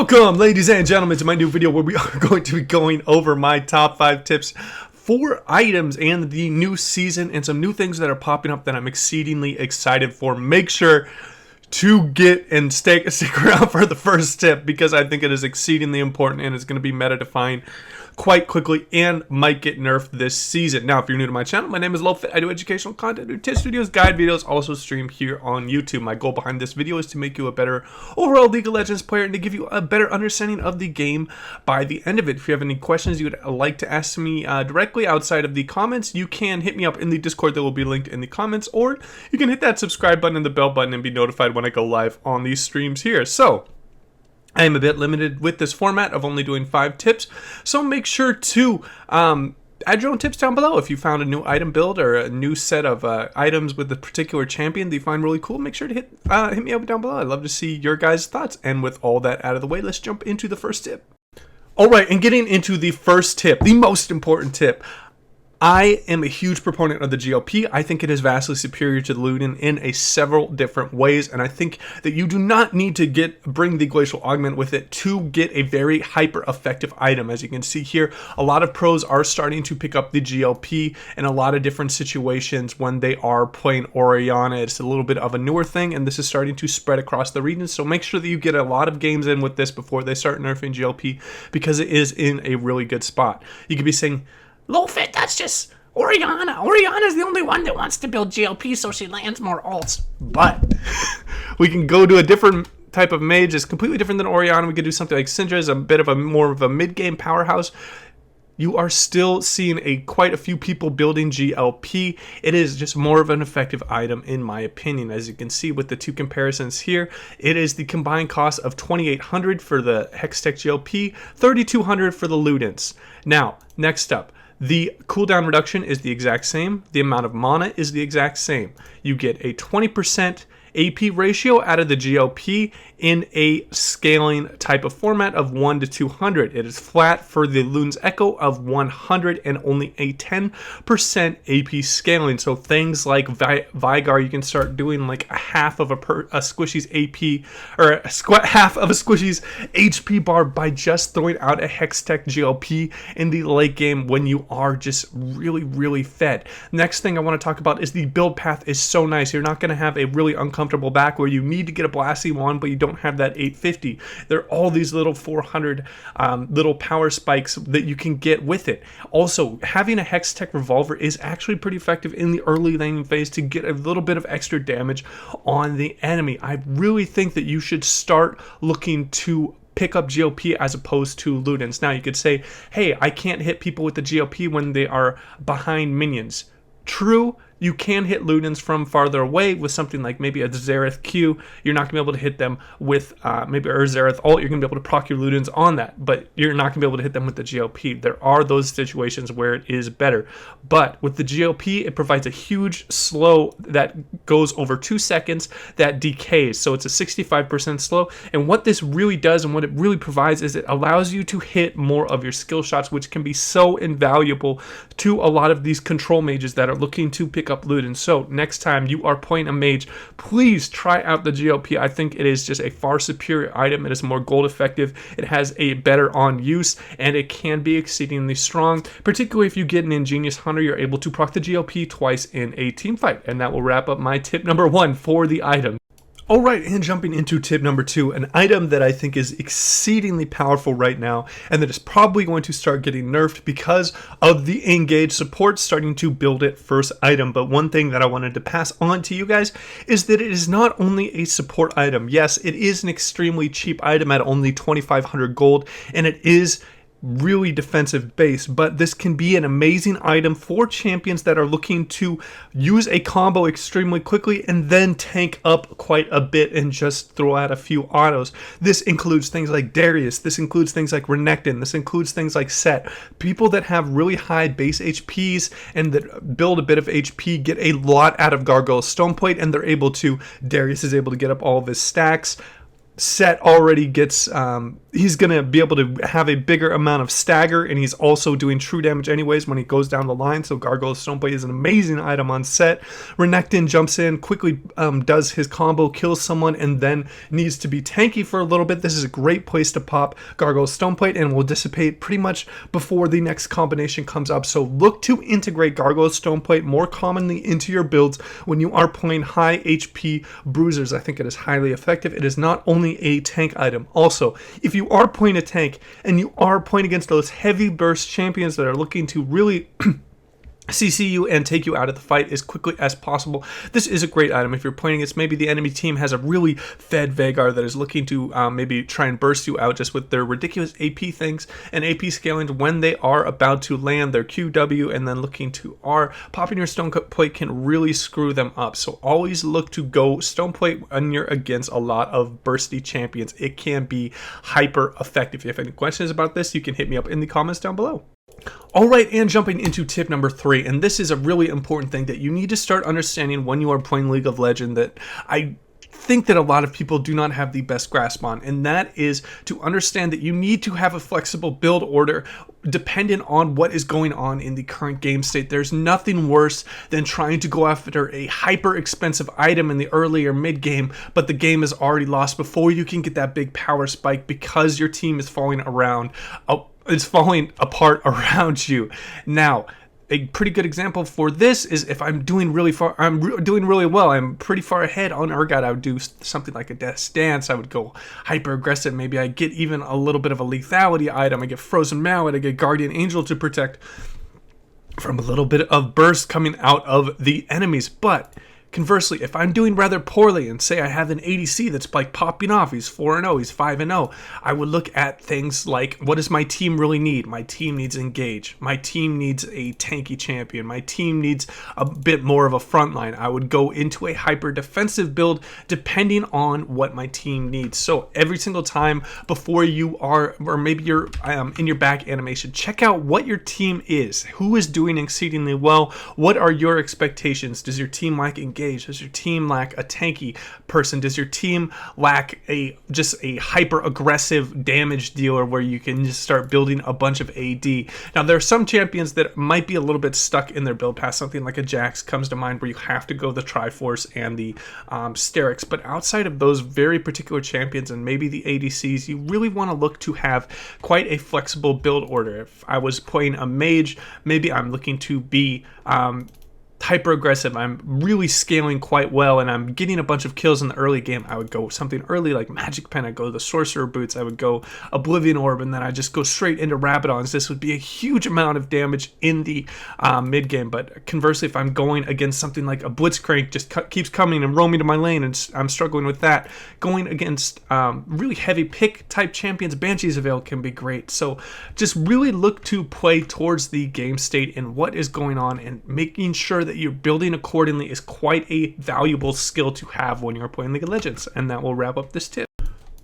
Welcome, ladies and gentlemen, to my new video where we are going to be going over my top 5 tips for items and the new season and some new things that are popping up that I'm exceedingly excited for. Make sure to get and stick around for the first tip because I think it is exceedingly important and it's going to be meta defined quite quickly and might get nerfed this season. Now, if you're new to my channel, my name is LowFit. I do educational content, do tips videos, guide videos, also stream here on YouTube. My goal behind this video is to make you a better overall League of Legends player and to give you a better understanding of the game by the end of it. If you have any questions you would like to ask me directly outside of the comments, you can hit me up in the Discord that will be linked in the comments, or you can hit that subscribe button and the bell button and be notified when I go live on these streams here. So I am a bit limited with this format of only doing 5 tips, so make sure to add your own tips down below. If you found a new item build or a new set of items with a particular champion that you find really cool, make sure to hit me up down below. I'd love to see your guys' thoughts. And with all that out of the way, let's jump into the first tip. Alright, and getting into the first tip, the most important tip. I am a huge proponent of the GLP. I think it is vastly superior to the Luden in several different ways, and I think that you do not need to bring the Glacial Augment with it to get a very hyper effective item. As you can see here, a lot of pros are starting to pick up the GLP in a lot of different situations when they are playing Orianna. It's a little bit of a newer thing, and this is starting to spread across the region, so make sure that you get a lot of games in with this before they start nerfing GLP, because it is in a really good spot. You could be saying, LowFit, that's just Orianna. Orianna's the only one that wants to build GLP so she lands more ults. But we can go to a different type of mage. It's completely different than Orianna. We could do something like Syndra, is a bit of a more of a mid-game powerhouse. You are still seeing quite a few people building GLP. It is just more of an effective item in my opinion. As you can see with the two comparisons here, it is the combined cost of 2,800 for the Hextech GLP, 3,200 for the Ludens. Now, next up, the cooldown reduction is the exact same. The amount of mana is the exact same. You get a 20% AP ratio out of the GLP in a scaling type of format of 1 to 200. It is flat for the Luden's Echo of 100 and only a 10% AP scaling. So things like Vigar, you can start doing like a half of a squishy's AP, or half of a squishy's HP bar by just throwing out a Hextech GLP in the late game when you are just really fed. Next thing I want to talk about is the build path is so nice. You're not going to have a really uncomfortable back where you need to get a Blasty wand, but you don't have that 850. There are all these little 400 little power spikes that you can get with it. Also, having a Hextech revolver is actually pretty effective in the early laning phase to get a little bit of extra damage on the enemy. I really think that you should start looking to pick up GLP as opposed to Ludens. Now you could say, hey, I can't hit people with the GLP when they are behind minions. True, you can hit Ludens from farther away with something like maybe a Xerath Q. You're not going to be able to hit them with maybe a Xerath ult. You're going to be able to proc your Ludens on that, but you're not going to be able to hit them with the GLP. There are those situations where it is better. But with the GLP, it provides a huge slow that goes over 2 seconds that decays. So it's a 65% slow. And what this really does and what it really provides is it allows you to hit more of your skill shots, which can be so invaluable to a lot of these control mages that are looking to pick up Luden. So next time you are playing a mage, please try out the GLP. I think it is just a far superior item. It is more gold effective. It has a better on use, and it can be exceedingly strong. Particularly if you get an Ingenious Hunter, you're able to proc the GLP twice in a team fight. And that will wrap up my tip number 1 for the item. Alright, and jumping into tip number 2, an item that I think is exceedingly powerful right now and that is probably going to start getting nerfed because of the engage support starting to build it first item. But one thing that I wanted to pass on to you guys is that it is not only a support item. Yes, it is an extremely cheap item at only 2,500 gold, and it is really defensive base, but this can be an amazing item for champions that are looking to use a combo extremely quickly and then tank up quite a bit and just throw out a few autos. This includes things like Darius, this includes things like Renekton, this includes things like Set. People that have really high base HPs and that build a bit of HP get a lot out of Gargoyle Stoneplate, and they're able to, Darius is able to get up all of his stacks. Set already gets, he's going to be able to have a bigger amount of stagger, and he's also doing true damage anyways when he goes down the line. So Gargoyle Stoneplate is an amazing item on Set. Renekton jumps in, quickly does his combo, kills someone, and then needs to be tanky for a little bit. This is a great place to pop Gargoyle Stoneplate and will dissipate pretty much before the next combination comes up. So look to integrate Gargoyle Stoneplate more commonly into your builds when you are playing high HP bruisers. I think it is highly effective. It is not only a tank item. Also, if you are playing a tank and you are playing against those heavy burst champions that are looking to really CC you and take you out of the fight as quickly as possible, this is a great item. If you're playing against, maybe the enemy team has a really fed Veigar that is looking to maybe try and burst you out just with their ridiculous AP things and AP scaling when they are about to land their QW and then looking to R, popping your Stoneplate can really screw them up. So always look to go Stoneplate when you're against a lot of bursty champions. It can be hyper effective. If you have any questions about this, you can hit me up in the comments down below. Alright, and jumping into tip number 3, and this is a really important thing that you need to start understanding when you are playing League of Legends that I think that a lot of people do not have the best grasp on, and that is to understand that you need to have a flexible build order dependent on what is going on in the current game state. There's nothing worse than trying to go after a hyper expensive item in the early or mid game, but the game is already lost before you can get that big power spike because your team is falling apart around you. Now, a pretty good example for this is if I'm doing really well, I'm pretty far ahead on Urgot, I would do something like a Death's Dance. I would go hyper aggressive. Maybe I get even a little bit of a lethality item. I get Frozen Mallet. I get Guardian Angel to protect from a little bit of burst coming out of the enemies. But conversely, if I'm doing rather poorly and say I have an ADC that's like popping off, he's 4-0, he's 5-0, I would look at things like, what does my team really need? My team needs engage. My team needs a tanky champion. My team needs a bit more of a frontline. I would go into a hyper defensive build depending on what my team needs. So every single time before you are, or maybe you're in your back animation, check out what your team is. Who is doing exceedingly well? What are your expectations? Does your team like engage? Does your team lack a tanky person? Does your team lack just a hyper aggressive damage dealer where you can just start building a bunch of AD? Now, there are some champions that might be a little bit stuck in their build path. Something like a Jax comes to mind where you have to go the Triforce and the Sterix. But outside of those very particular champions and maybe the ADCs, you really want to look to have quite a flexible build order. If I was playing a mage, maybe I'm looking to be hyper aggressive, I'm really scaling quite well, and I'm getting a bunch of kills in the early game. I would go something early like Magic Pen, I'd go the Sorcerer Boots, I would go Oblivion Orb, and then I just go straight into Rabadons. This would be a huge amount of damage in the mid game. But conversely, if I'm going against something like a Blitzcrank, just keeps coming and roaming to my lane, and I'm struggling with that, going against really heavy pick type champions, Banshee's Veil can be great. So just really look to play towards the game state and what is going on, and making sure that you're building accordingly is quite a valuable skill to have when you're playing League of Legends. And that will wrap up this tip.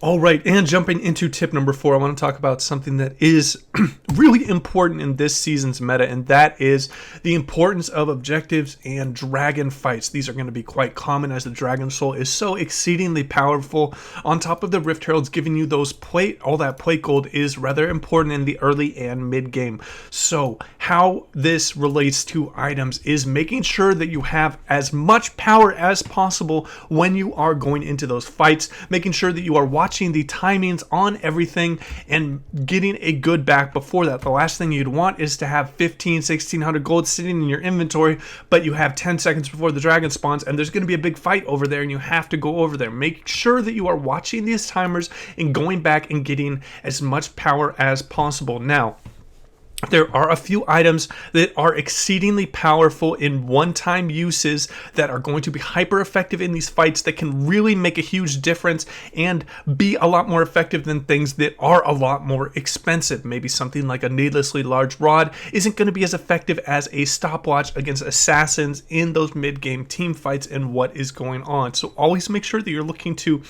All right, and jumping into tip number 4, I want to talk about something that is really important in this season's meta, and that is the importance of objectives and dragon fights. These are going to be quite common as the Dragon Soul is so exceedingly powerful. On top of the Rift Heralds giving you those all that plate gold is rather important in the early and mid game. So how this relates to items is making sure that you have as much power as possible when you are going into those fights, making sure that you are watching the timings on everything and getting a good back before that. The last thing you'd want is to have 1600 gold sitting in your inventory, but you have 10 seconds before the dragon spawns and there's going to be a big fight over there and you have to go over there. Make sure that you are watching these timers and going back and getting as much power as possible. Now, there are a few items that are exceedingly powerful in one-time uses that are going to be hyper effective in these fights that can really make a huge difference and be a lot more effective than things that are a lot more expensive. Maybe something like a needlessly large rod isn't going to be as effective as a stopwatch against assassins in those mid-game team fights and what is going on. So always make sure that you're looking to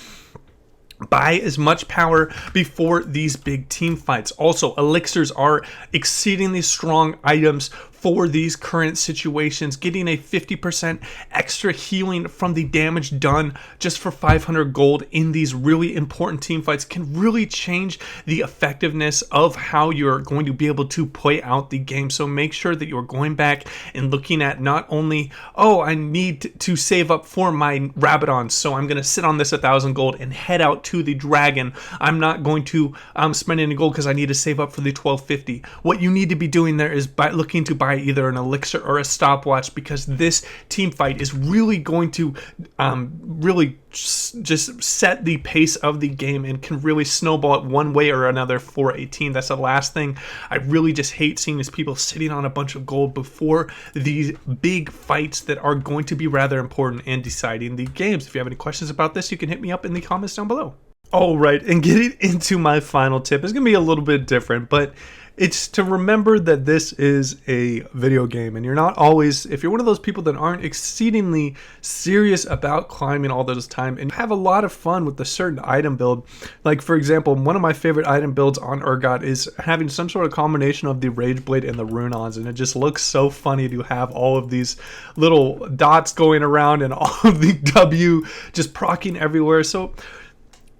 buy as much power before these big team fights. Also, elixirs are exceedingly strong items for these current situations. Getting a 50% extra healing from the damage done just for 500 gold in these really important team fights can really change the effectiveness of how you're going to be able to play out the game. So make sure that you're going back and looking at not only, oh, I need to save up for my Rabadon, so I'm going to sit on this 1,000 gold and head out to the dragon. I'm not going to spend any gold because I need to save up for the 1250. What you need to be doing there is looking to buy either an elixir or a stopwatch, because this team fight is really going to really just set the pace of the game and can really snowball it one way or another for a team. That's the last thing I really just hate seeing, is people sitting on a bunch of gold before these big fights that are going to be rather important in deciding the games. If you have any questions about this, you can hit me up in the comments down below. All right, and getting into my final tip is going to be a little bit different, but it's to remember that this is a video game, and you're not always, if you're one of those people that aren't exceedingly serious about climbing all this time and have a lot of fun with a certain item build, like for example, one of my favorite item builds on Urgot is having some sort of combination of the Rage Blade and the Rune-Ons, and it just looks so funny to have all of these little dots going around and all of the W just proccing everywhere. So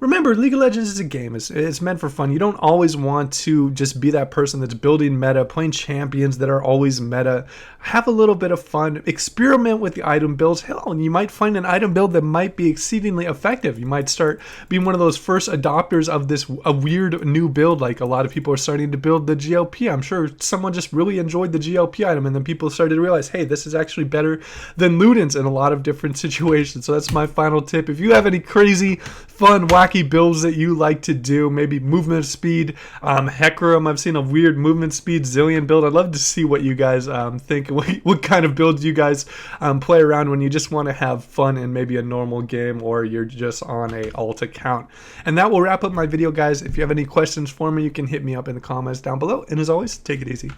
remember, League of Legends is a game. It's meant for fun. You don't always want to just be that person that's building meta, playing champions that are always meta. Have a little bit of fun. Experiment with the item builds. Hell, and you might find an item build that might be exceedingly effective. You might start being one of those first adopters of a weird new build, like a lot of people are starting to build the GLP. I'm sure someone just really enjoyed the GLP item, and then people started to realize, hey, this is actually better than Ludens in a lot of different situations. So that's my final tip. If you have any crazy, fun, wacky builds that you like to do, maybe movement speed, Hecarim, I've seen a weird movement speed Zillion build. I'd love to see what you guys think. What kind of builds you guys play around when you just want to have fun in maybe a normal game, or you're just on a alt account. And that will wrap up my video, guys. If you have any questions for me, you can hit me up in the comments down below. And as always, take it easy.